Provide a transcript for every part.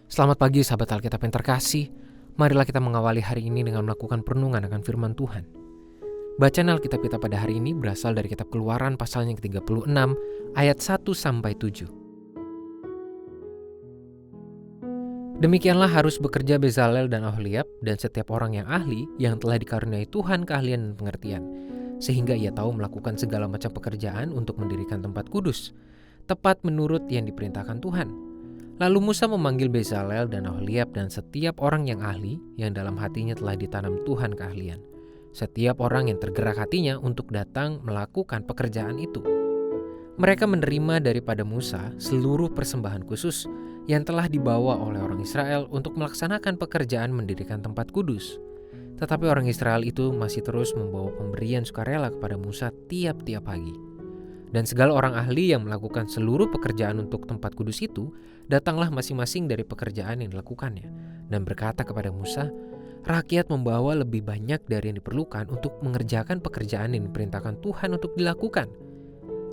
Selamat pagi sahabat Alkitab yang terkasih. Marilah kita mengawali hari ini dengan melakukan perenungan akan firman Tuhan. Bacaan Alkitab kita pada hari ini berasal dari kitab Keluaran pasalnya ke-36 ayat 1-7. Demikianlah harus bekerja Bezalel dan Oholiab dan setiap orang yang ahli yang telah dikaruniai Tuhan keahlian dan pengertian, sehingga ia tahu melakukan segala macam pekerjaan untuk mendirikan tempat kudus, tepat menurut yang diperintahkan Tuhan. Lalu Musa memanggil Bezalel dan Oholiab dan setiap orang yang ahli yang dalam hatinya telah ditanam Tuhan keahlian. Setiap orang yang tergerak hatinya untuk datang melakukan pekerjaan itu. Mereka menerima daripada Musa seluruh persembahan khusus yang telah dibawa oleh orang Israel untuk melaksanakan pekerjaan mendirikan tempat kudus. Tetapi orang Israel itu masih terus membawa pemberian sukarela kepada Musa tiap-tiap pagi. Dan segala orang ahli yang melakukan seluruh pekerjaan untuk tempat kudus itu, datanglah masing-masing dari pekerjaan yang dilakukannya, dan berkata kepada Musa, rakyat membawa lebih banyak dari yang diperlukan untuk mengerjakan pekerjaan yang diperintahkan Tuhan untuk dilakukan.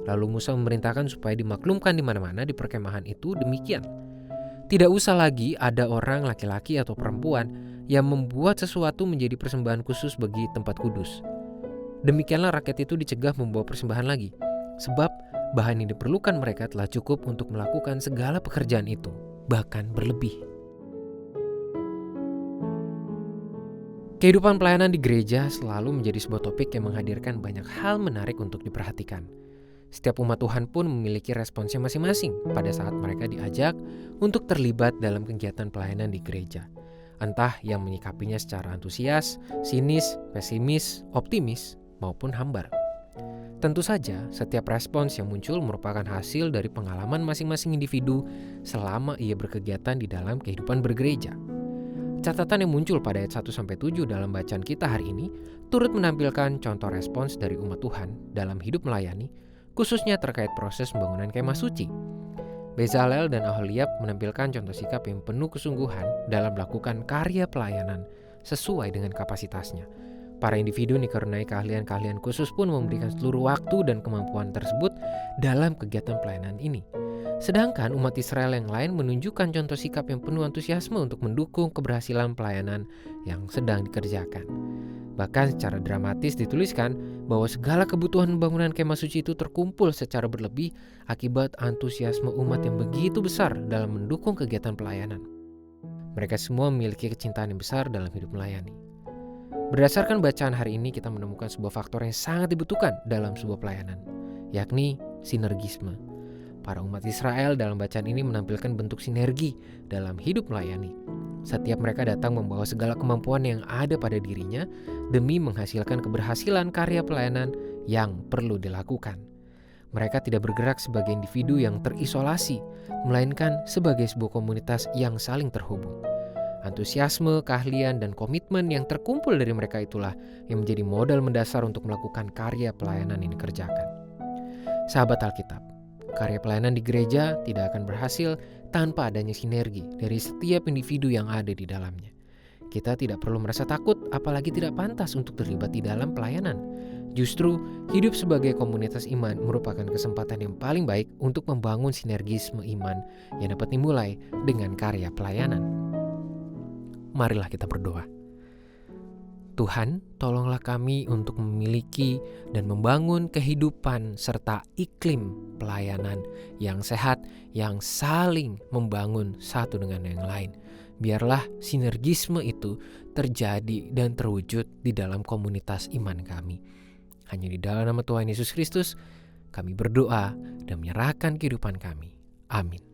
Lalu Musa memerintahkan supaya dimaklumkan di mana-mana di perkemahan itu demikian. Tidak usah lagi ada orang laki-laki atau perempuan yang membuat sesuatu menjadi persembahan khusus bagi tempat kudus. Demikianlah rakyat itu dicegah membawa persembahan lagi, sebab bahan yang diperlukan mereka telah cukup untuk melakukan segala pekerjaan itu, bahkan berlebih. Kehidupan pelayanan di gereja selalu menjadi sebuah topik yang menghadirkan banyak hal menarik untuk diperhatikan. Setiap umat Tuhan pun memiliki responsnya masing-masing pada saat mereka diajak untuk terlibat dalam kegiatan pelayanan di gereja. Entah yang menyikapinya secara antusias, sinis, pesimis, optimis, maupun hambar. Tentu saja, setiap respons yang muncul merupakan hasil dari pengalaman masing-masing individu selama ia berkegiatan di dalam kehidupan bergereja. Catatan yang muncul pada ayat 1-7 dalam bacaan kita hari ini turut menampilkan contoh respons dari umat Tuhan dalam hidup melayani, khususnya terkait proses pembangunan kemah suci. Bezalel dan Oholiab menampilkan contoh sikap yang penuh kesungguhan dalam melakukan karya pelayanan sesuai dengan kapasitasnya. Para individu dikaruniai keahlian-keahlian khusus pun memberikan seluruh waktu dan kemampuan tersebut dalam kegiatan pelayanan ini. Sedangkan umat Israel yang lain menunjukkan contoh sikap yang penuh antusiasme untuk mendukung keberhasilan pelayanan yang sedang dikerjakan. Bahkan secara dramatis dituliskan bahwa segala kebutuhan pembangunan kemah suci itu terkumpul secara berlebih akibat antusiasme umat yang begitu besar dalam mendukung kegiatan pelayanan. Mereka semua memiliki kecintaan yang besar dalam hidup melayani. Berdasarkan bacaan hari ini kita menemukan sebuah faktor yang sangat dibutuhkan dalam sebuah pelayanan, yakni sinergisme. Para umat Israel dalam bacaan ini menampilkan bentuk sinergi dalam hidup melayani. Setiap mereka datang membawa segala kemampuan yang ada pada dirinya demi menghasilkan keberhasilan karya pelayanan yang perlu dilakukan. Mereka tidak bergerak sebagai individu yang terisolasi, melainkan sebagai sebuah komunitas yang saling terhubung. Antusiasme, keahlian, dan komitmen yang terkumpul dari mereka itulah yang menjadi modal mendasar untuk melakukan karya pelayanan yang dikerjakan. Sahabat Alkitab, karya pelayanan di gereja tidak akan berhasil tanpa adanya sinergi dari setiap individu yang ada di dalamnya. Kita tidak perlu merasa takut, apalagi tidak pantas untuk terlibat di dalam pelayanan. Justru, hidup sebagai komunitas iman merupakan kesempatan yang paling baik untuk membangun sinergisme iman yang dapat dimulai dengan karya pelayanan. Marilah kita berdoa. Tuhan, tolonglah kami untuk memiliki dan membangun kehidupan serta iklim pelayanan yang sehat, yang saling membangun satu dengan yang lain. Biarlah sinergisme itu terjadi dan terwujud di dalam komunitas iman kami. Hanya di dalam nama Tuhan Yesus Kristus, kami berdoa dan menyerahkan kehidupan kami. Amin.